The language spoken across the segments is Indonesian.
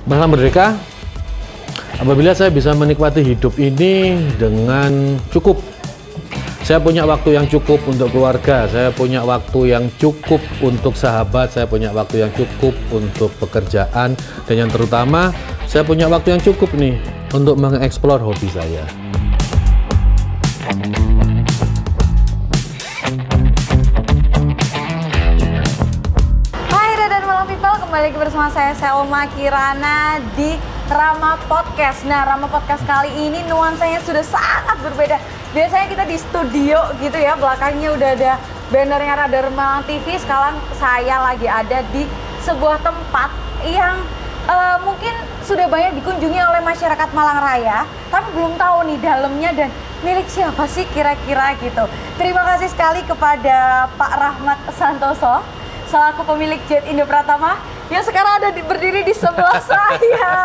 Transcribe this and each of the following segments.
Malam Merdeka, apabila saya bisa menikmati hidup ini dengan cukup. Saya punya waktu yang cukup untuk keluarga, saya punya waktu yang cukup untuk sahabat, saya punya waktu yang cukup untuk pekerjaan, dan yang terutama, saya punya waktu yang cukup nih untuk mengeksplor hobi saya. Hai Rada dan Malam People, kembali lagi bersama saya Selma Kirana di Rama Podcast. Nah, Rama Podcast kali ini nuansanya sudah sangat berbeda. Biasanya kita di studio gitu ya, belakangnya udah ada bannernya Radar Malang TV. Sekarang saya lagi ada di sebuah tempat yang mungkin sudah banyak dikunjungi oleh masyarakat Malang Raya, tapi belum tahu nih dalamnya dan milik siapa sih kira-kira gitu. Terima kasih sekali kepada Pak Rahmat Santoso selaku pemilik Jet Indo Pratama yang sekarang ada berdiri di sebelah saya.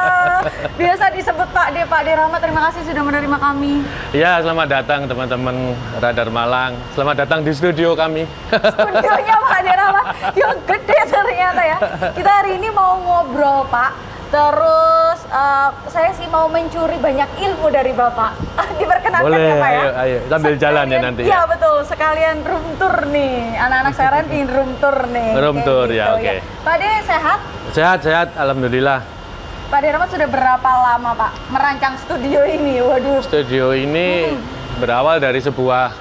Biasa disebut Pak D. Rahmat, terima kasih sudah menerima kami. Ya, selamat datang teman-teman Radar Malang. Selamat datang di studio kami. Studionya Pak D. Rahmat yang gede ternyata ya. Kita hari ini mau ngobrol Pak. Terus saya sih mau mencuri banyak ilmu dari Bapak. Diperkenankan boleh, ya Pak ya? Ayo, sambil jalan ya nanti. Iya betul, sekalian room tour nih. Anak-anak saya pingin room tour nih. Room tour gitu, ya, oke. Pak De sehat? Sehat, alhamdulillah. Pak De Rahmat sudah berapa lama Pak merancang studio ini? Waduh. Studio ini berawal dari sebuah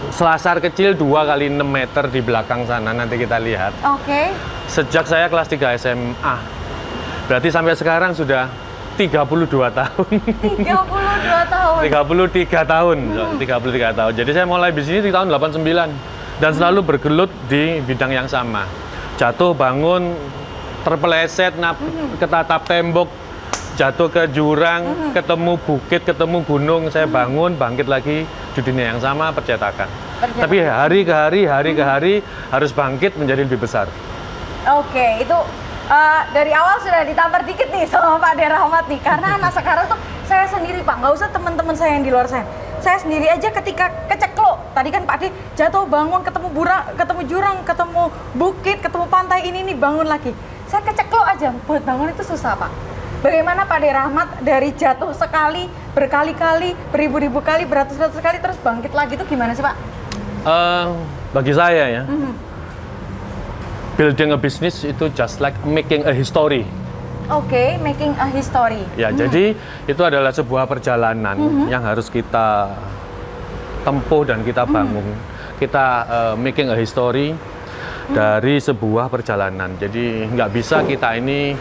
selasar kecil 2 kali 6 meter di belakang sana, nanti kita lihat. Oke. Sejak saya kelas 3 SMA. Berarti sampai sekarang sudah 32 tahun. 32 tahun. 33 tahun. 33 tahun. Jadi saya mulai bisnis di tahun 89 dan selalu bergelut di bidang yang sama. Jatuh, bangun, terpeleset, ketatap tembok, jatuh ke jurang, ketemu bukit, ketemu gunung, saya bangun, bangkit lagi di dunia yang sama, percetakan. Tapi hari ke hari harus bangkit menjadi lebih besar. Oke, itu dari awal sudah ditampar dikit nih sama Pak De Rahmat nih, karena anak sekarang tuh saya sendiri Pak, nggak usah teman-teman saya yang di luar sana. Saya sendiri aja ketika kecekluk, tadi kan Pak De jatuh bangun, ketemu jurang, ketemu bukit, ketemu pantai, ini nih bangun lagi. Saya kecekluk aja, buat bangun itu susah Pak. Bagaimana Pak De Rahmat dari jatuh sekali, berkali-kali, beribu-ribu kali, beratus-ratus kali, terus bangkit lagi itu gimana sih Pak? Bagi saya ya, building a business itu just like making a history. Oke, making a history. Ya, jadi itu adalah sebuah perjalanan yang harus kita tempuh dan kita bangun. Kita making a history dari sebuah perjalanan. Jadi nggak bisa kita ini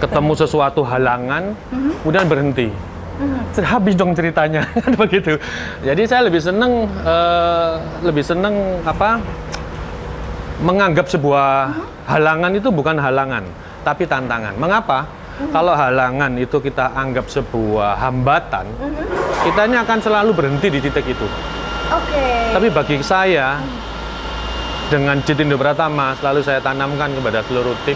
ketemu sesuatu halangan, kemudian berhenti. Habis dong ceritanya, begitu. Jadi saya lebih seneng apa? Menganggap sebuah halangan itu bukan halangan, tapi tantangan. Mengapa? Kalau halangan itu kita anggap sebuah hambatan, kita ini akan selalu berhenti di titik itu. Oke. Tapi bagi saya, dengan Jet Indo Pratama selalu saya tanamkan kepada seluruh tim,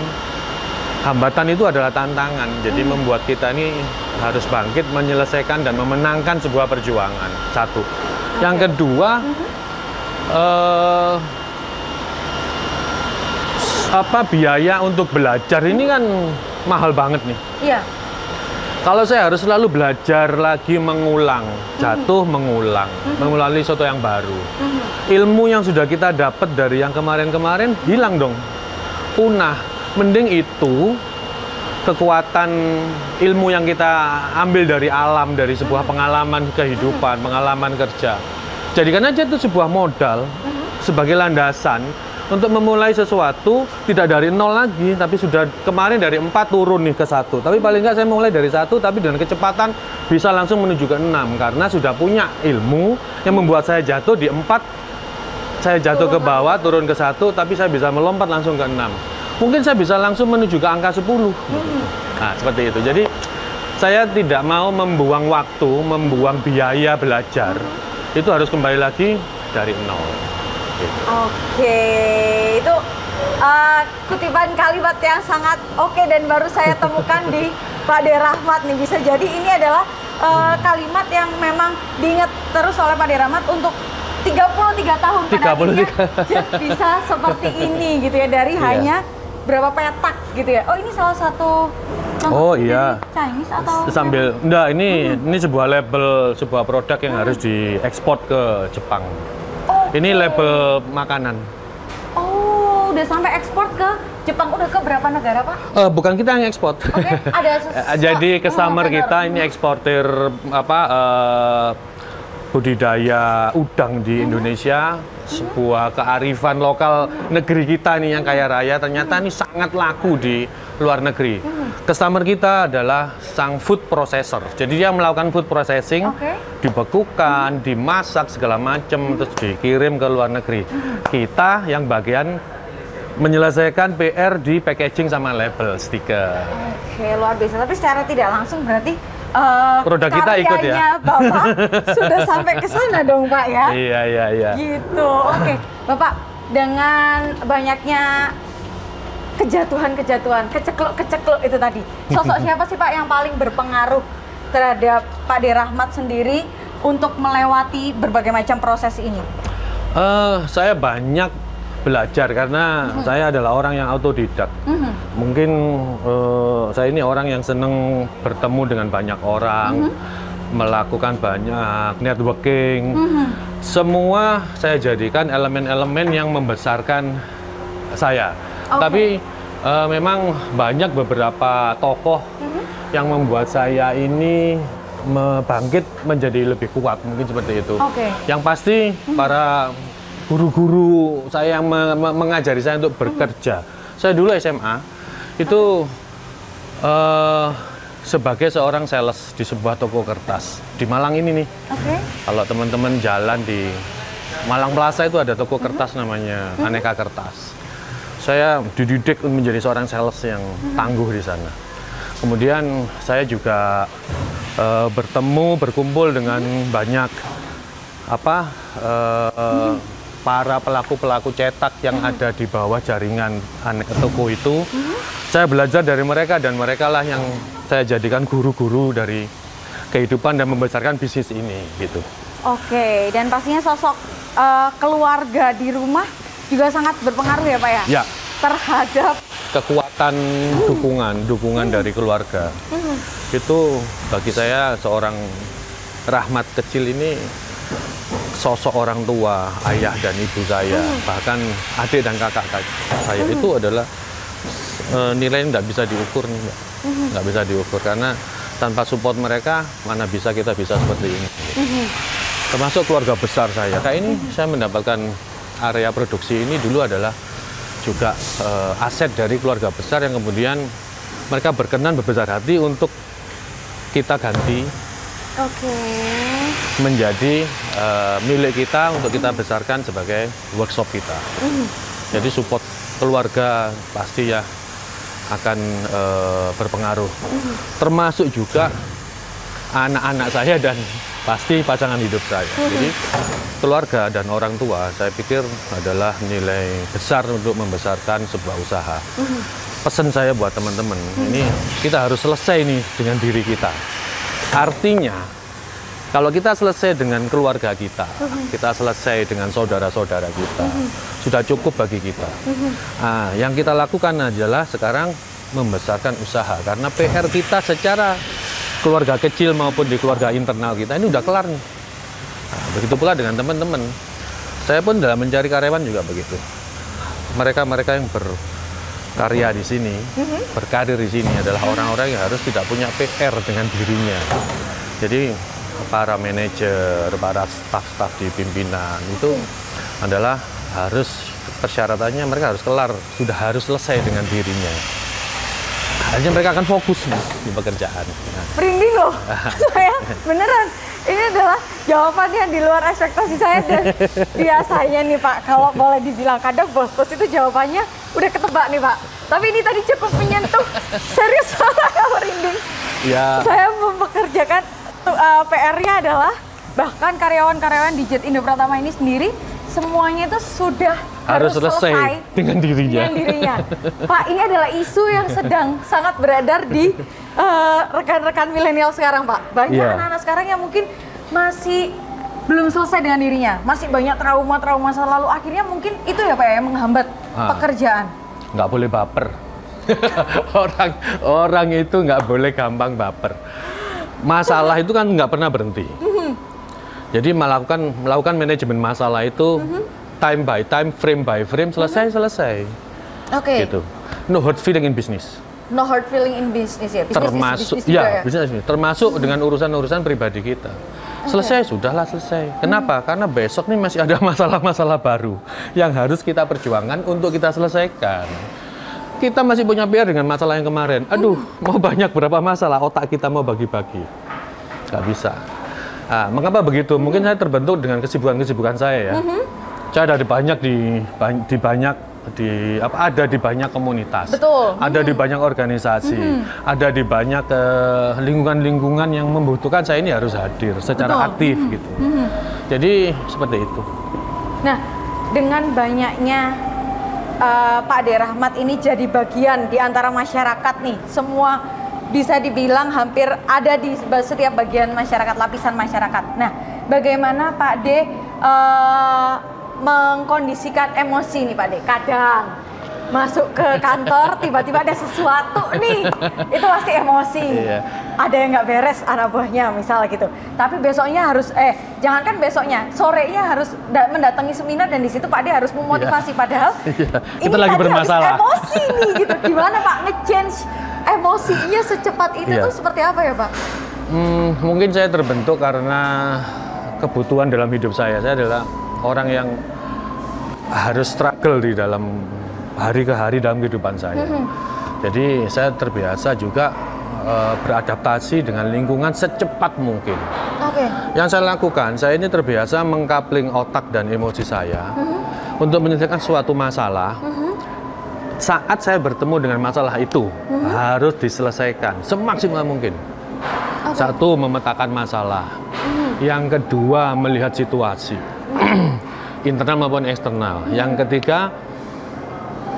hambatan itu adalah tantangan. Jadi membuat kita ini harus bangkit, menyelesaikan dan memenangkan sebuah perjuangan. Satu. Yang kedua, biaya untuk belajar ini kan mahal banget nih. Iya. Kalau saya harus selalu belajar lagi, mengulang, jatuh, mengulang, mengulangi sesuatu yang baru. Ilmu yang sudah kita dapat dari yang kemarin-kemarin hilang dong, punah. Mending itu kekuatan ilmu yang kita ambil dari alam, dari sebuah pengalaman kehidupan, pengalaman kerja. Jadikan aja itu sebuah modal sebagai landasan untuk memulai sesuatu tidak dari 0 lagi, tapi sudah kemarin dari 4 turun nih ke 1. Tapi paling nggak saya mulai dari 1, tapi dengan kecepatan bisa langsung menuju ke 6 karena sudah punya ilmu yang membuat saya jatuh di 4, saya jatuh ke bawah, turun ke 1, tapi saya bisa melompat langsung ke 6. Mungkin saya bisa langsung menuju ke angka 10. Nah, seperti itu. Jadi, saya tidak mau membuang waktu, membuang biaya belajar. Itu harus kembali lagi dari 0. Gitu. Oke, itu kutipan kalimat yang sangat oke dan baru saya temukan di Pak De Rahmat nih. Bisa jadi ini adalah kalimat yang memang diingat terus oleh Pak De Rahmat untuk 33 tahun pada akhirnya Jet bisa seperti ini gitu ya, dari hanya berapa petak gitu ya. Oh, ini salah satu Oh iya. Chinese atau Sambil enggak, ini sebuah label, sebuah produk yang harus diekspor ke Jepang. Ini label makanan. Oh, udah sampai ekspor ke Jepang. Udah ke berapa negara, Pak? Bukan kita yang ekspor. Oke, ada Jadi customer kita ini eksportir budidaya udang di Indonesia, sebuah kearifan lokal negeri kita nih yang kaya raya, ternyata ini sangat laku di luar negeri. Customer kita adalah sang food processor, jadi dia melakukan food processing, dibekukan, dimasak segala macam, terus dikirim ke luar negeri. Kita yang bagian menyelesaikan PR di packaging sama label stiker. Oke, luar biasa. Tapi secara tidak langsung berarti produk kita ikut ya. Bapak sudah sampai ke sana dong, Pak ya. Iya. Gitu. Oke, Bapak, dengan banyaknya kejatuhan, kecekluk itu tadi. Sosok siapa sih Pak yang paling berpengaruh terhadap Pak De Rahmat sendiri untuk melewati berbagai macam proses ini? Saya banyak belajar karena saya adalah orang yang autodidak. Mungkin saya ini orang yang seneng bertemu dengan banyak orang, melakukan banyak networking. Semua saya jadikan elemen-elemen yang membesarkan saya. Tapi memang banyak beberapa tokoh yang membuat saya ini bangkit menjadi lebih kuat, mungkin seperti itu. Yang pasti para guru-guru saya yang mengajari saya untuk bekerja. Saya dulu SMA itu sebagai seorang sales di sebuah toko kertas di Malang ini nih. Kalau teman-teman jalan di Malang Plaza itu ada toko kertas namanya Aneka Kertas. Saya dididik menjadi seorang sales yang tangguh di sana. Kemudian saya juga berkumpul dengan banyak para pelaku-pelaku cetak yang ada di bawah jaringan toko itu. Saya belajar dari mereka dan mereka lah yang saya jadikan guru-guru dari kehidupan dan membesarkan bisnis ini gitu. Oke, dan pastinya sosok keluarga di rumah juga sangat berpengaruh ya Pak ya? Ya. Terhadap kekuatan dukungan dari keluarga. Itu bagi saya seorang Rahmat kecil ini sosok orang tua, ayah dan ibu saya, bahkan adik dan kakak saya itu adalah nilai yang nggak bisa diukur, nggak bisa diukur karena tanpa support mereka mana bisa kita bisa seperti ini. Termasuk keluarga besar saya. Kayak ini saya mendapatkan area produksi ini dulu adalah juga aset dari keluarga besar yang kemudian mereka berkenan berbesar hati untuk kita ganti. Menjadi milik kita untuk kita besarkan sebagai workshop kita. Jadi support keluarga pasti ya akan berpengaruh. Termasuk juga anak-anak saya dan pasti pasangan hidup saya. Jadi keluarga dan orang tua saya pikir adalah nilai besar untuk membesarkan sebuah usaha. Pesan saya buat teman-teman, ini kita harus selesai nih dengan diri kita. Artinya, kalau kita selesai dengan keluarga kita, kita selesai dengan saudara-saudara kita, sudah cukup bagi kita. Nah, yang kita lakukan adalah sekarang membesarkan usaha, karena PR kita secara keluarga kecil maupun di keluarga internal kita ini udah kelar nih. Nah, begitu pula dengan teman-teman. Saya pun dalam mencari karyawan juga begitu. Mereka-mereka yang berkarya di sini, berkarir di sini adalah orang-orang yang harus tidak punya PR dengan dirinya. Jadi para manajer, para staf-staf di pimpinan itu adalah harus persyaratannya mereka harus kelar, sudah harus selesai dengan dirinya. Akhirnya mereka akan fokus di pekerjaan. Merinding loh, saya beneran. Ini adalah jawabannya di luar ekspektasi saya dan biasanya nih Pak, kalau boleh dibilang kadang bos-bos itu jawabannya udah ketebak nih Pak. Tapi ini tadi cukup menyentuh, serius saya merinding. Ya. Saya mempekerjakan PR-nya adalah bahkan karyawan-karyawan di Jet Indo Pratama ini sendiri semuanya itu sudah harus selesai dengan dirinya. Pak, ini adalah isu yang sedang sangat beredar di rekan-rekan milenial sekarang, Pak. Banyak anak-anak sekarang yang mungkin masih belum selesai dengan dirinya, masih banyak trauma-trauma masa lalu. Akhirnya mungkin itu ya Pak ya, yang menghambat pekerjaan. nggak boleh baper. Orang itu nggak boleh gampang baper. Masalah itu kan nggak pernah berhenti. Jadi melakukan manajemen masalah itu time by time, frame by frame, selesai. Oke. Gitu. No hard feeling in business. No hard feeling in business ya. Termasuk bisnis, termasuk dengan urusan-urusan pribadi kita. Selesai, sudahlah selesai. Kenapa? Karena besok nih masih ada masalah-masalah baru yang harus kita perjuangkan untuk kita selesaikan. Kita masih punya PR dengan masalah yang kemarin. Aduh, mau banyak berapa masalah, otak kita mau bagi-bagi. Nggak bisa. Nah, mengapa begitu? Mungkin saya terbentuk dengan kesibukan-kesibukan saya ya. Saya ada ada di banyak komunitas. Betul. Ada di banyak organisasi. Ada di banyak lingkungan-lingkungan yang membutuhkan saya ini harus hadir secara aktif gitu. Jadi seperti itu. Nah, dengan banyaknya Pak Ade Rahmat ini jadi bagian di antara masyarakat nih. Semua bisa dibilang hampir ada di setiap bagian masyarakat, lapisan masyarakat. Nah, bagaimana Pak Ade mengkondisikan emosi nih Pak Ade? Kadang masuk ke kantor tiba-tiba ada sesuatu nih, itu pasti emosi. Iya. Ada yang nggak beres anak buahnya misalnya gitu. Tapi besoknya harus jangankan besoknya, sorenya harus mendatangi seminar dan di situ Pak Ade harus memotivasi. Padahal kita lagi bermasalah. Emosi nih gitu. Gimana Pak nge-change emosinya secepat itu tuh seperti apa ya Pak? Mungkin saya terbentuk karena kebutuhan dalam hidup saya. Saya adalah orang yang harus struggle di dalam hari ke hari dalam kehidupan saya. Jadi saya terbiasa juga beradaptasi dengan lingkungan secepat mungkin. Yang saya lakukan, saya ini terbiasa mengkapling otak dan emosi saya untuk menyelesaikan suatu masalah. Saat saya bertemu dengan masalah itu, harus diselesaikan semaksimal mungkin. Satu, memetakan masalah. Yang kedua, melihat situasi. Internal maupun eksternal. Yang ketiga,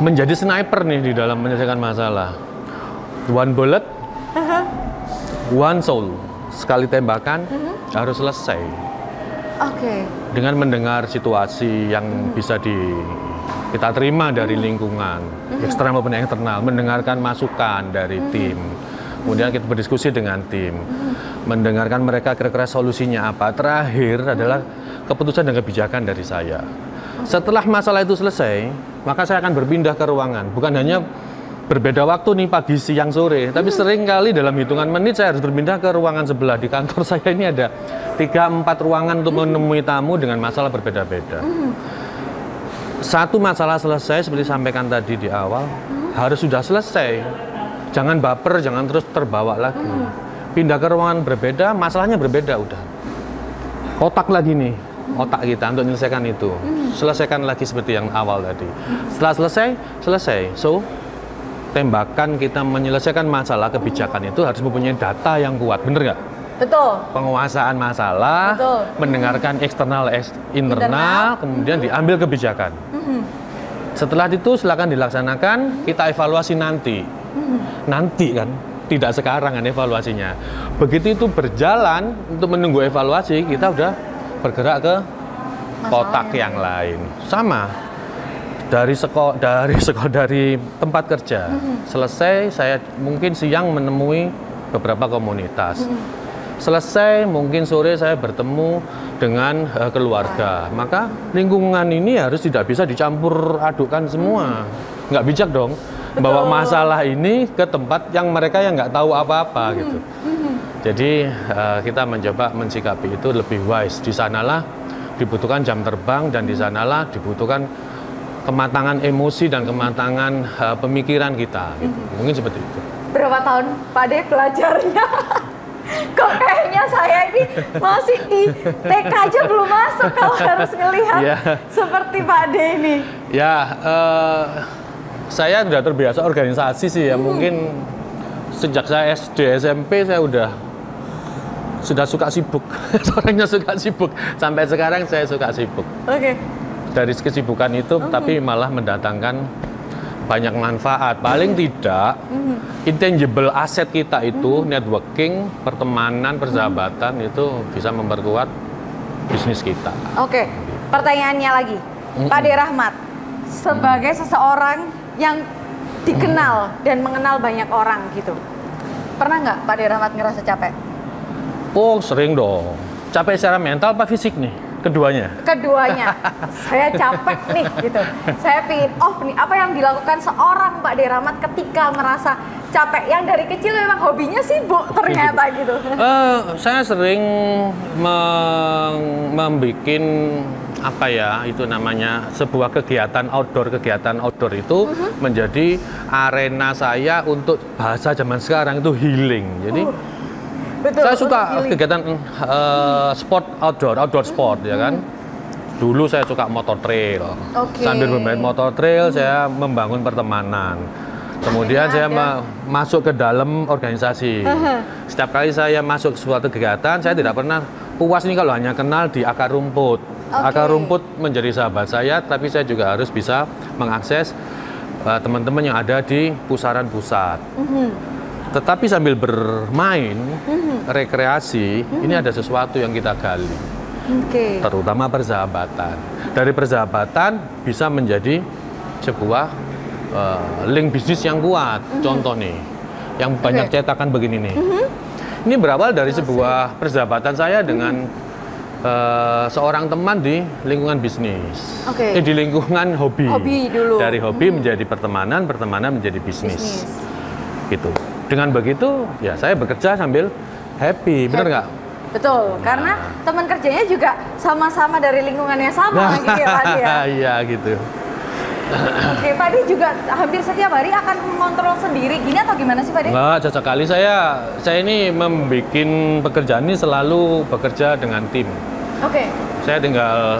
menjadi sniper nih di dalam menyelesaikan masalah. One bullet, one soul. Sekali tembakan harus selesai. Dengan mendengar situasi yang bisa kita terima dari lingkungan, eksternal maupun internal, mendengarkan masukan dari tim. Kemudian kita berdiskusi dengan tim, mendengarkan mereka kira-kira solusinya apa. Terakhir adalah keputusan dan kebijakan dari saya. Setelah masalah itu selesai, maka saya akan berpindah ke ruangan. Bukan hanya berbeda waktu nih pagi, siang, sore, tapi sering kali dalam hitungan menit saya harus berpindah ke ruangan sebelah. Di kantor saya ini ada 3-4 ruangan untuk menemui tamu dengan masalah berbeda-beda. Satu masalah selesai, seperti sampaikan tadi di awal, harus sudah selesai. Jangan baper, jangan terus terbawa lagi. Pindah ke ruangan berbeda, masalahnya berbeda udah. Otak lagi nih, otak kita untuk menyelesaikan itu. Selesaikan lagi seperti yang awal tadi. Setelah selesai. So, tembakan kita menyelesaikan masalah kebijakan itu harus mempunyai data yang kuat, bener nggak? Betul. Penguasaan masalah, mendengarkan eksternal, internal, kemudian diambil kebijakan. Setelah itu silakan dilaksanakan, kita evaluasi nanti. Nanti kan, tidak sekarang kan evaluasinya. Begitu itu berjalan, untuk menunggu evaluasi, kita udah bergerak ke kotak yang lain. Sama. Dari tempat kerja. Selesai, saya mungkin siang menemui beberapa komunitas. Selesai, mungkin sore saya bertemu dengan keluarga. Maka lingkungan ini harus tidak bisa dicampur adukkan semua. Nggak bijak dong. Bawa masalah ini ke tempat yang mereka yang nggak tahu apa-apa gitu. Jadi kita mencoba mensikapi itu lebih wise. Di sanalah dibutuhkan jam terbang dan di sanalah dibutuhkan kematangan emosi dan kematangan pemikiran kita. Gitu. Mungkin seperti itu. Berapa tahun Pak Ade belajarnya? Kok kayaknya saya ini masih di TK aja belum masuk kalau harus ngelihat seperti Pak Ade ini. Saya sudah terbiasa organisasi sih ya. Mungkin sejak saya SD, SMP saya sudah suka sibuk. Orangnya suka sibuk. Sampai sekarang saya suka sibuk. Dari kesibukan itu tapi malah mendatangkan banyak manfaat. Paling tidak intangible aset kita itu networking, pertemanan, persahabatan itu bisa memperkuat bisnis kita. Pertanyaannya lagi, Pak Ade Rahmat sebagai seseorang yang dikenal dan mengenal banyak orang gitu. Pernah nggak Pak De Rahmat ngerasa capek? Oh, sering dong. Capek secara mental apa fisik nih? Keduanya? Keduanya. Saya capek nih gitu. Saya pingin off nih. Apa yang dilakukan seorang Pak De Rahmat ketika merasa capek? Yang dari kecil memang hobinya sibuk ternyata gitu. Saya sering membuat apa ya itu namanya sebuah kegiatan outdoor itu menjadi arena saya untuk bahasa zaman sekarang itu healing. Jadi betul, saya suka kegiatan sport outdoor sport ya kan. Dulu saya suka motor trail. Sambil bermain motor trail saya membangun pertemanan. Kemudian saya masuk ke dalam organisasi. Setiap kali saya masuk suatu kegiatan, saya tidak pernah puas nih kalau hanya kenal di akar rumput. Akar rumput menjadi sahabat saya, tapi saya juga harus bisa mengakses teman-teman yang ada di pusaran pusat. Tetapi sambil bermain, rekreasi, ini ada sesuatu yang kita gali. Terutama persahabatan. Dari persahabatan bisa menjadi sebuah link bisnis yang kuat. Contoh nih, yang banyak cetakan begini nih. Ini berawal dari sebuah persahabatan saya dengan seorang teman di lingkungan bisnis. Di lingkungan hobi. Dulu. Dari hobi menjadi pertemanan, pertemanan menjadi bisnis. Gitu. Dengan begitu, ya saya bekerja sambil happy, benar nggak? Betul, karena teman kerjanya juga sama-sama dari lingkungan yang sama gitu ya Pak De ya? Iya gitu. Oke, Pak De juga hampir setiap hari akan mengontrol sendiri gini atau gimana sih Pak De? Nggak, cocok kali saya ini membuat pekerjaan ini selalu bekerja dengan tim. Saya tinggal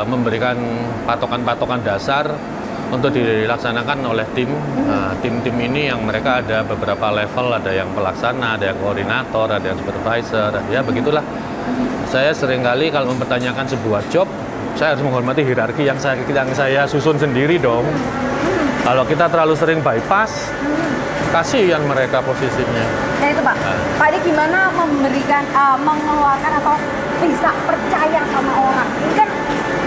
memberikan patokan-patokan dasar untuk dilaksanakan oleh tim. Tim-tim ini yang mereka ada beberapa level, ada yang pelaksana, ada yang koordinator, ada yang supervisor, ya begitulah. Saya seringkali kalau mempertanyakan sebuah job, saya harus menghormati hierarki yang saya susun sendiri dong. Kalau kita terlalu sering bypass, kasihan mereka posisinya. Nah itu Pak, Pak De gimana memberikan, mengeluarkan atau bisa percaya sama orang? Ini kan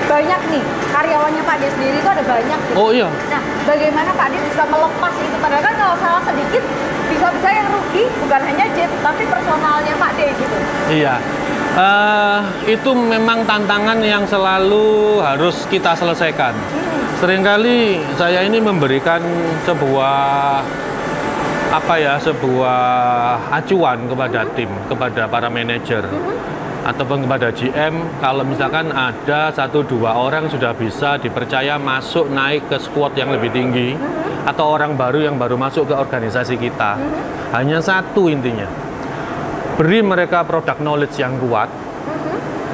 banyak nih, karyawannya Pak De sendiri itu ada banyak gitu. Oh iya. Nah, bagaimana Pak De bisa melepas itu? Padahal kan kalau salah sedikit, bisa-bisa yang rugi bukan hanya jet, tapi personalnya Pak De gitu. Iya. Itu memang tantangan yang selalu harus kita selesaikan. Seringkali saya ini memberikan sebuah acuan kepada tim, kepada para manajer ataupun kepada GM. Kalau misalkan ada 1-2 orang sudah bisa dipercaya masuk naik ke squad yang lebih tinggi, atau orang baru yang baru masuk ke organisasi kita, hanya satu intinya, beri mereka product knowledge yang kuat.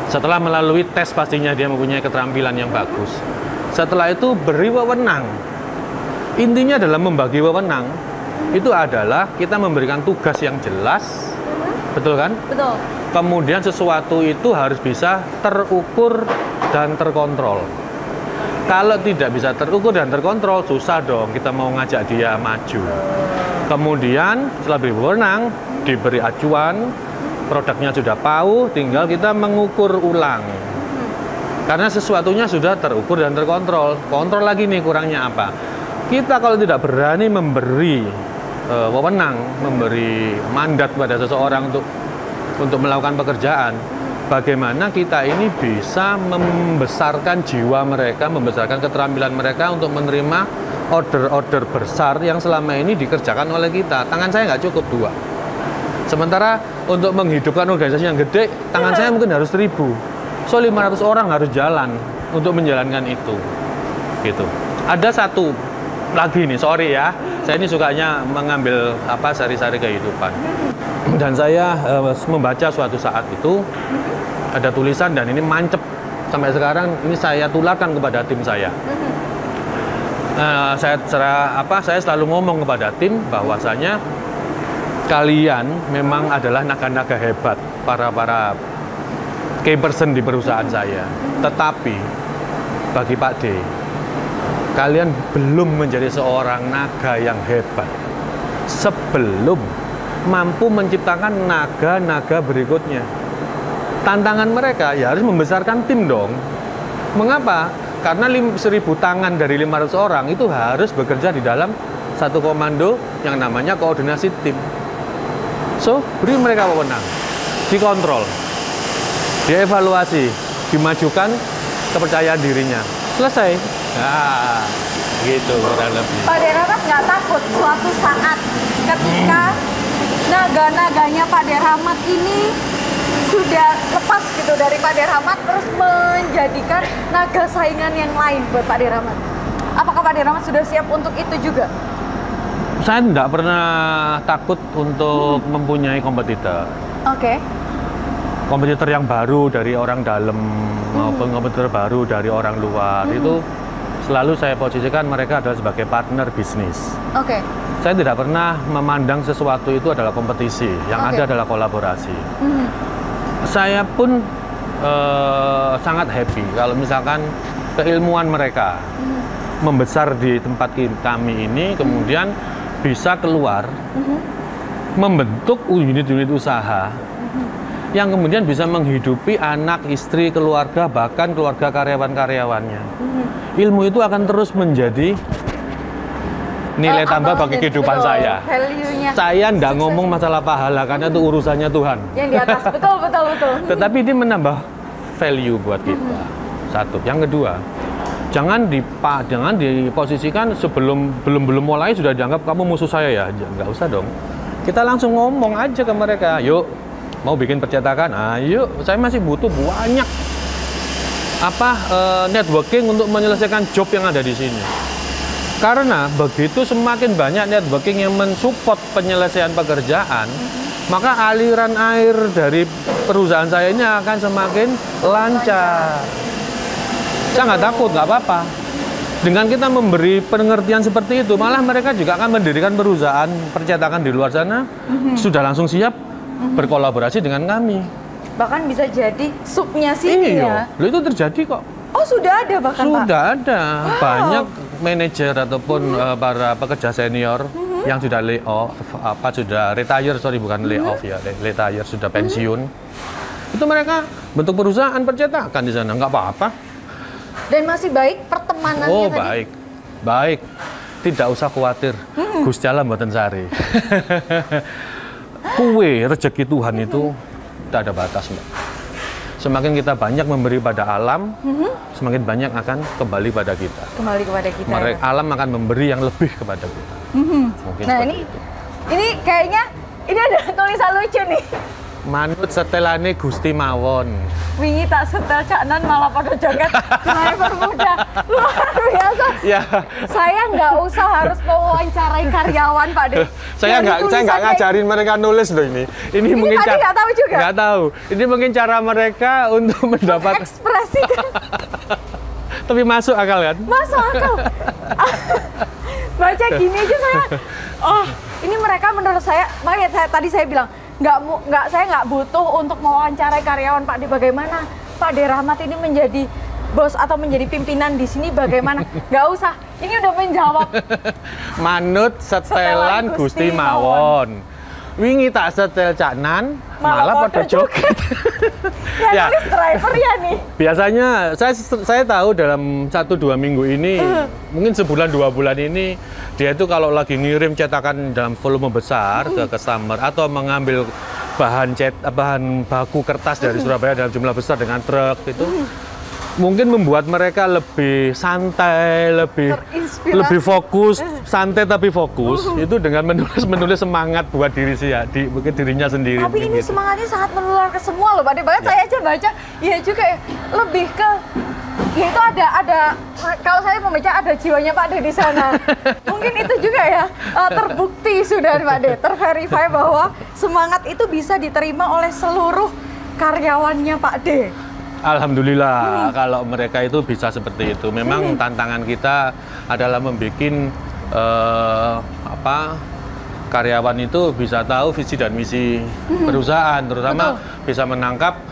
Setelah melalui tes pastinya dia mempunyai keterampilan yang bagus. Setelah itu beri wewenang. Intinya dalam membagi wewenang itu adalah kita memberikan tugas yang jelas, betul kan? Betul. Kemudian sesuatu itu harus bisa terukur dan terkontrol. Kalau tidak bisa terukur dan terkontrol, susah dong kita mau ngajak dia maju. Kemudian setelah beri wewenang, diberi acuan, produknya sudah tahu, tinggal kita mengukur ulang. Karena sesuatunya sudah terukur dan terkontrol. Kontrol lagi nih kurangnya apa? Kita kalau tidak berani memberi wewenang, memberi mandat pada seseorang untuk melakukan pekerjaan, bagaimana kita ini bisa membesarkan jiwa mereka, membesarkan keterampilan mereka untuk menerima order-order besar yang selama ini dikerjakan oleh kita. Tangan saya nggak cukup 2. Sementara untuk menghidupkan organisasi yang gede, tangan saya mungkin harus 1000. So 500 orang harus jalan untuk menjalankan itu. Gitu. Ada satu lagi nih, sorry ya. Saya ini sukanya mengambil sari-sari kehidupan. Dan saya membaca suatu saat itu ada tulisan dan ini mancep sampai sekarang, ini saya tularkan kepada tim saya. Saya selalu ngomong kepada tim bahwasanya kalian memang adalah naga-naga hebat, para key person di perusahaan saya. Tetapi bagi Pak D, kalian belum menjadi seorang naga yang hebat sebelum mampu menciptakan naga-naga berikutnya. Tantangan mereka ya harus membesarkan tim dong. Mengapa? Karena 1000 tangan dari 500 orang itu harus bekerja di dalam satu komando yang namanya koordinasi tim. So, beri mereka wewenang, dikontrol, dievaluasi, dimajukan kepercayaan dirinya. Selesai. Nah, gitu kurang lebih. Pak Derahmat nggak takut suatu saat ketika naga-naganya Pak Derahmat ini sudah lepas gitu dari Pak Derahmat terus menjadikan naga saingan yang lain buat Pak Derahmat? Apakah Pak Derahmat sudah siap untuk itu juga? Saya tidak pernah takut untuk mempunyai kompetitor. Oke. Kompetitor yang baru dari orang dalam maupun kompetitor baru dari orang luar itu selalu saya posisikan mereka adalah sebagai partner bisnis. Oke. Saya tidak pernah memandang sesuatu itu adalah kompetisi, yang ada adalah kolaborasi. Saya pun sangat happy kalau misalkan keilmuan mereka membesar di tempat kami ini, kemudian bisa keluar membentuk unit-unit usaha yang kemudian bisa menghidupi anak, istri, keluarga, bahkan keluarga karyawan-karyawannya. Ilmu itu akan terus menjadi nilai tambah bagi kehidupan saya. Saya tidak ngomong masalah pahala karena itu urusannya Tuhan. Yang di atas, betul. Tetapi ini menambah value buat kita. Satu. Yang kedua, jangan diposisikan sebelum belum mulai sudah dianggap kamu musuh saya ya. Nggak usah dong. Kita langsung ngomong aja ke mereka. Yuk, mau bikin percetakan? Ayo, saya masih butuh banyak networking untuk menyelesaikan job yang ada di sini. Karena begitu semakin banyak networking yang mensupport penyelesaian pekerjaan, maka aliran air dari perusahaan saya ini akan semakin lancar. Saya nggak takut, nggak apa-apa. Dengan kita memberi pengertian seperti itu, malah mereka juga akan mendirikan perusahaan percetakan di luar sana, sudah langsung siap berkolaborasi dengan kami. Bahkan bisa jadi subnya sini ya? Loh, itu terjadi kok. Oh, sudah ada bahkan, Pak? Sudah ada. Wow. Banyak manajer ataupun para pekerja senior yang sudah sudah retire, bukan layoff ya, retire, sudah pensiun. Itu mereka bentuk perusahaan percetakan di sana, nggak apa-apa. Dan masih baik pertemanannya tadi? Oh, tadi? baik. Tidak usah khawatir. Gusti Allah mboten sari. Kue rezeki Tuhan itu tidak ada batas, Mbak. Semakin kita banyak memberi pada alam, semakin banyak akan kembali pada kita. Kembali kepada kita. Ya? Alam akan memberi yang lebih kepada kita. Mungkin nah ini kayaknya ini ada tulisan lucu nih. Manut setelane Gusti mawon. Wingi tak setel caknan malah pada joget driver muda. Luar biasa. Ya. Saya nggak usah harus mewawancarai karyawan, Pak De. Saya nggak ngajarin mereka nulis loh ini. Ini mungkin Pak De nggak tahu juga. Nggak tahu. Ini mungkin cara mereka untuk mendapat ekspresi kan. Tapi masuk akal kan? Masuk akal. Baca gini aja saya. Oh, ini mereka menurut saya, makanya tadi saya bilang saya nggak butuh untuk mewawancarai karyawan Pak De. Bagaimana Pak Derahmat ini menjadi bos atau menjadi pimpinan di sini, bagaimana? Nggak usah, ini udah menjawab. Manut setelan Gusti mawon. Wingi tak setel caknan malah pada joget. Ya, driver ya nih. Biasanya saya tahu dalam 1-2 minggu ini, mungkin sebulan 2 bulan ini, dia itu kalau lagi ngirim cetakan dalam volume besar ke customer atau mengambil bahan baku kertas dari Surabaya dalam jumlah besar dengan truk itu, mungkin membuat mereka lebih santai, lebih fokus, santai tapi fokus. Itu dengan menulis semangat buat mungkin dirinya sendiri. Tapi ini gitu. Semangatnya sangat menular ke semua loh, Pak De. Bahkan saya aja baca, ya juga ya, lebih ke, ya itu ada kalau saya membaca ada jiwanya Pak De di sana. Mungkin itu juga ya terbukti sudah Pak De, terverify bahwa semangat itu bisa diterima oleh seluruh karyawannya Pak De. Alhamdulillah kalau mereka itu bisa seperti itu. Memang tantangan kita adalah membuat karyawan itu bisa tahu visi dan misi perusahaan, terutama bisa menangkap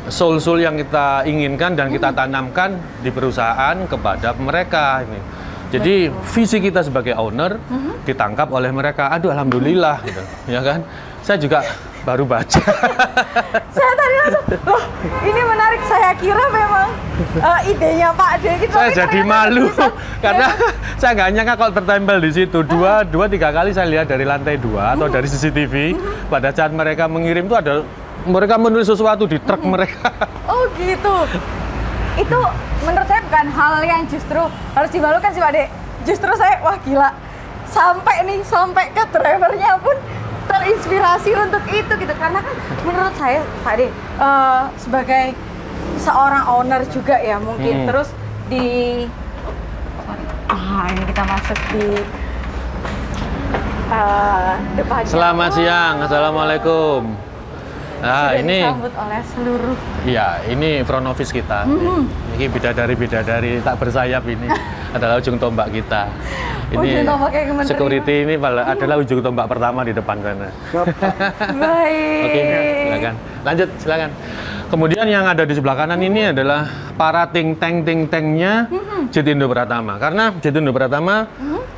soul-soul yang kita inginkan dan kita tanamkan di perusahaan kepada mereka ini. Jadi visi kita sebagai owner ditangkap oleh mereka. Aduh, alhamdulillah gitu. Ya kan? Saya juga baru baca. Saya tadi langsung, loh ini menarik. Saya kira memang idenya Pak De gitu. Saya tapi jadi ternyata malu tulisan- karena saya nggak nyangka kalau tertempel di situ. Dua, tiga kali saya lihat dari lantai 2 atau dari CCTV. Pada saat mereka mengirim itu ada mereka menulis sesuatu di truk mereka. Oh gitu. Itu menurut saya bukan hal yang justru harus dimalukan sih Pak De. Justru saya, wah gila. Sampai ke drivernya pun terinspirasi untuk itu gitu. Karena kan menurut saya Pak De, sebagai seorang owner juga ya mungkin. Terus di... ini kita masuk di depannya. Selamat siang, assalamualaikum. Nah, Sudah ini disambut oleh seluruh. iya, ini front office kita. Ini bidadari tak bersayap ini adalah ujung tombak kita. Ini Ujung tombak yang kementerian. security ini adalah ujung tombak pertama di depan sana. Baik. Oke, silakan. Lanjut, silakan. Kemudian yang ada di sebelah kanan ini adalah para ting tengnya Jet Indo Pratama. Karena Jet Indo Pratama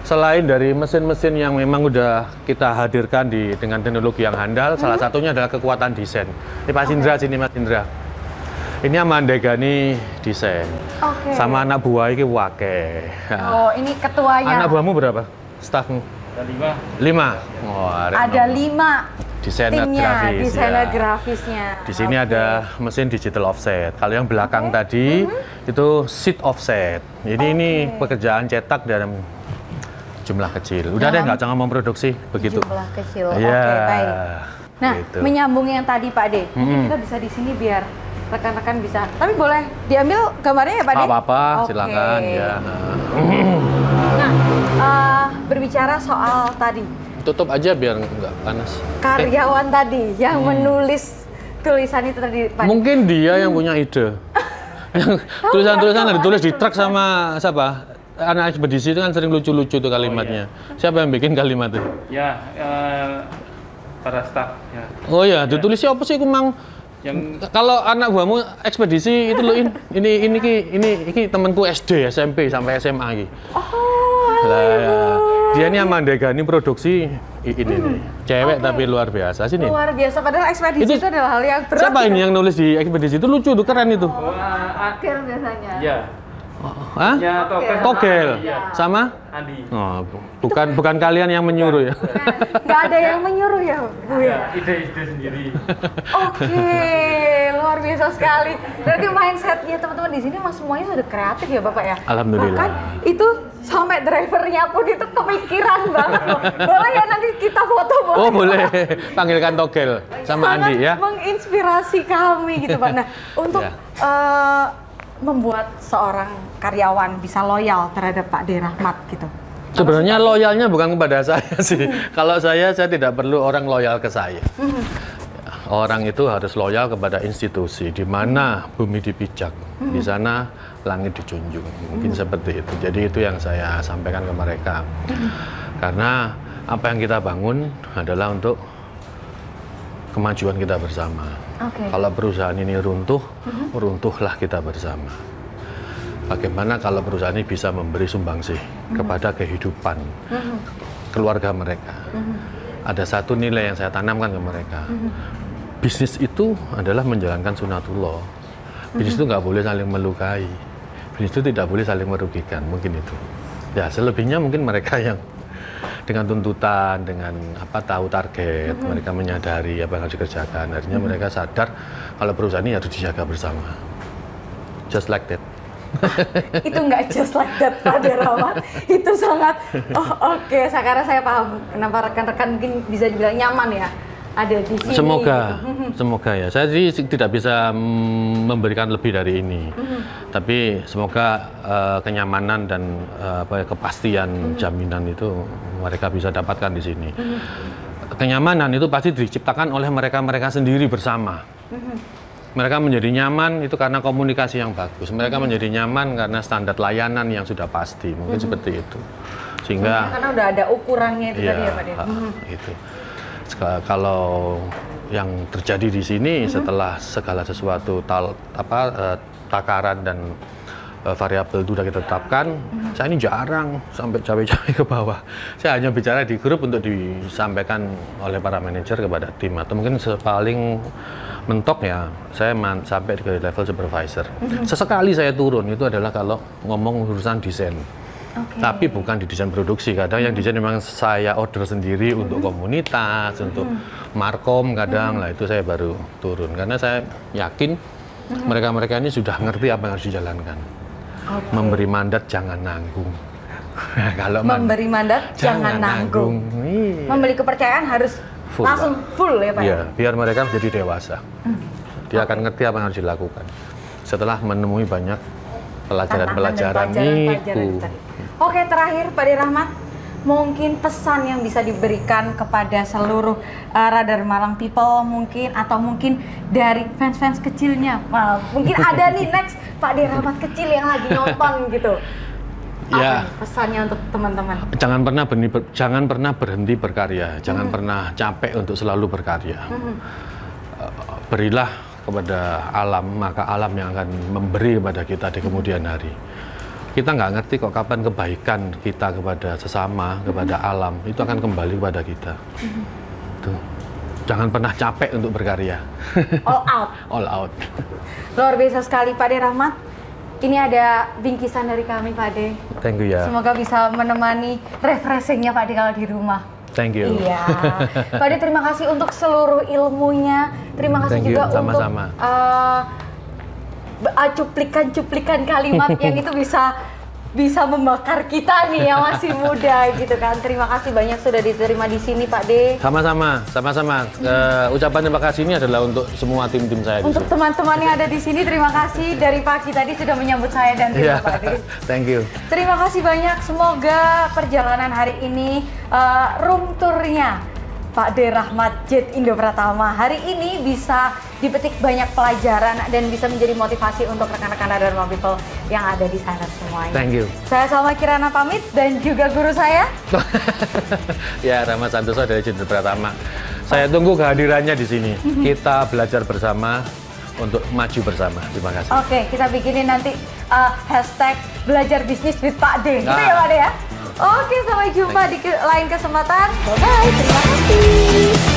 selain dari mesin-mesin yang memang udah kita hadirkan dengan teknologi yang handal, salah satunya adalah kekuatan desain. Ini Pak Indra sini, Mas Indra. Ini Amanda Gani desain. Oke. Sama anak buah ini wake. Oh, ini ketuanya. Anak buahmu berapa? Staffmu? Ada 5. 5. Oh, Ada 5 desainer timnya, grafis. desainer ya. grafisnya. Di sini Oke. ada mesin digital offset. Kalau yang belakang tadi itu sheet offset. Jadi ini pekerjaan cetak dalam jumlah kecil. Udah deh, nggak jangan memproduksi begitu. Jumlah kecil. Iya. Oke, baik. Nah, Gitu. menyambung yang tadi Pak De, mungkin kita bisa di sini biar rekan-rekan bisa. Tapi boleh diambil gambarnya ya Pak De? Nggak apa-apa, Oke. silakan ya. Nah, berbicara soal tadi Tutup aja biar nggak panas. karyawan tadi yang menulis tulisan itu tadi Pak De. Mungkin dia yang punya ide. Yang tulisan-tulisan yang ditulis di truk sama siapa? Anak ekspedisi itu kan sering lucu-lucu tuh kalimatnya. Siapa yang bikin kalimat itu? Ya, para staff ya. Oh ya, ditulis siapa sih kumang? Yang Kalau anak buahmu ekspedisi itu loh ini temanku SD, SMP sampai SMA iki. Oh, Lah ya. Dia ini Amanda Gani produksi ini nih. Cewek tapi luar biasa sini. luar biasa. Padahal ekspedisi itu adalah hal yang berat. Siapa ini yang nulis di ekspedisi itu lucu tuh, keren itu. Akhir biasanya. ya, Hah? ya Togel Iya. sama? Andi. Oh, bukan kalian yang menyuruh ya. Nggak ada yang menyuruh ya, Bu ya? Ya, ide-ide sendiri. Oke, luar biasa sekali. Berarti mindsetnya teman-teman di sini mas semuanya sudah kreatif ya Bapak ya? Alhamdulillah. Bahkan itu sampai drivernya pun itu kepikiran banget loh. Boleh ya nanti kita foto boleh? Oh boleh, panggilkan Togel sama Sangat Andi ya. menginspirasi kami gitu Pak. Nah, untuk Ya. membuat seorang karyawan bisa loyal terhadap Pak De Rahmat gitu. Sebenarnya loyalnya bukan kepada saya sih. Kalau saya tidak perlu orang loyal ke saya. Orang itu harus loyal kepada institusi, di mana bumi dipijak, di sana langit dijunjung. Mungkin seperti itu. Jadi itu yang saya sampaikan ke mereka. Karena apa yang kita bangun adalah untuk kemajuan kita bersama. Oke. Kalau perusahaan ini runtuh, runtuhlah kita bersama. Bagaimana kalau perusahaan ini bisa memberi sumbangsih kepada kehidupan keluarga mereka? Ada satu nilai yang saya tanamkan ke mereka. Bisnis itu adalah menjalankan sunatullah. Bisnis itu nggak boleh saling melukai. Bisnis itu tidak boleh saling merugikan. Mungkin itu. Ya, selebihnya mungkin mereka yang dengan tuntutan, dengan tahu target, mereka menyadari apa yang harus dikerjakan. Akhirnya mereka sadar kalau perusahaan ini harus dijaga bersama. Just like that. Itu nggak just like that Pak De Rahmat. Itu sangat oke. Sekarang saya paham kenapa rekan-rekan mungkin bisa dibilang nyaman ya ada di sini. Semoga ya. Saya sih tidak bisa memberikan lebih dari ini. Tapi semoga kenyamanan dan kepastian jaminan itu mereka bisa dapatkan di sini. Kenyamanan itu pasti diciptakan oleh mereka sendiri bersama. Mereka menjadi nyaman itu karena komunikasi yang bagus. Mereka menjadi nyaman karena standar layanan yang sudah pasti. Mungkin seperti itu. Sehingga Karena udah ada ukurannya itu tadi ya Pak De. itu. Kalau yang terjadi di sini setelah segala sesuatu takaran dan variabel itu udah kita tetapkan. Saya ini jarang sampai cawe-cawe ke bawah. Saya hanya bicara di grup untuk disampaikan oleh para manajer kepada tim, atau mungkin paling mentok ya saya sampai ke level supervisor. Sesekali saya turun itu adalah kalau ngomong urusan desain. Tapi bukan di desain produksi. Kadang yang desain memang saya order sendiri untuk komunitas, untuk markom kadang lah itu saya baru turun. Karena saya yakin mereka-mereka ini sudah ngerti apa yang harus dijalankan. Memberi mandat jangan nanggung. Kalau memberi mandat jangan nanggung. Iya. Memberi kepercayaan harus Full, langsung full ya Pak? Iya, biar mereka menjadi dewasa. Dia akan ngerti apa yang harus dilakukan. Setelah menemui banyak pelajaran-pelajaran itu. Oke, terakhir Pak De Rahmat, mungkin pesan yang bisa diberikan kepada seluruh Radar Malang People mungkin, atau mungkin dari fans-fans kecilnya. Mungkin ada nih next Pak De Rahmat kecil yang lagi nonton gitu. Ya, pesannya untuk teman-teman? Jangan pernah berhenti berkarya, jangan pernah capek untuk selalu berkarya. Berilah kepada alam, maka alam yang akan memberi kepada kita di kemudian hari. Kita nggak ngerti kok kapan kebaikan kita kepada sesama, kepada alam, itu akan kembali kepada kita. Tuh. Jangan pernah capek untuk berkarya. All out. All out. Luar biasa sekali Pak De Rahmat. Ini ada bingkisan dari kami Pak De. Thank you ya. Semoga bisa menemani refreshingnya Pak De kalau di rumah. Thank you. Iya. Pak De, terima kasih untuk seluruh ilmunya. Terima kasih juga sama-sama. Untuk cuplikan-cuplikan kalimat yang itu bisa membakar kita nih yang masih muda gitu kan. Terima kasih banyak sudah diterima di sini Pak De. Sama-sama. Ucapan terima kasih ini adalah untuk semua tim-tim saya. Untuk teman-teman yang ada di sini, terima kasih dari pagi tadi sudah menyambut saya dan tim Pak De. Thank you. Terima kasih banyak. Semoga perjalanan hari ini room tournya Pak De Rahmat Jet Indo Pratama hari ini bisa dipetik banyak pelajaran dan bisa menjadi motivasi untuk rekan-rekan Radar Malang People yang ada di sana semuanya. Thank you. Saya Salma Kirana pamit dan juga guru saya. Ya, Rahmat Santoso dari Jet Indo Pratama. Saya tunggu kehadirannya di sini. Kita belajar bersama untuk maju bersama. Terima kasih. Oke, kita bikinin nanti hashtag belajar bisnis with Pak De. Gitu ya Pak De ya? Oke, sampai jumpa di lain kesempatan. Bye-bye, terima kasih.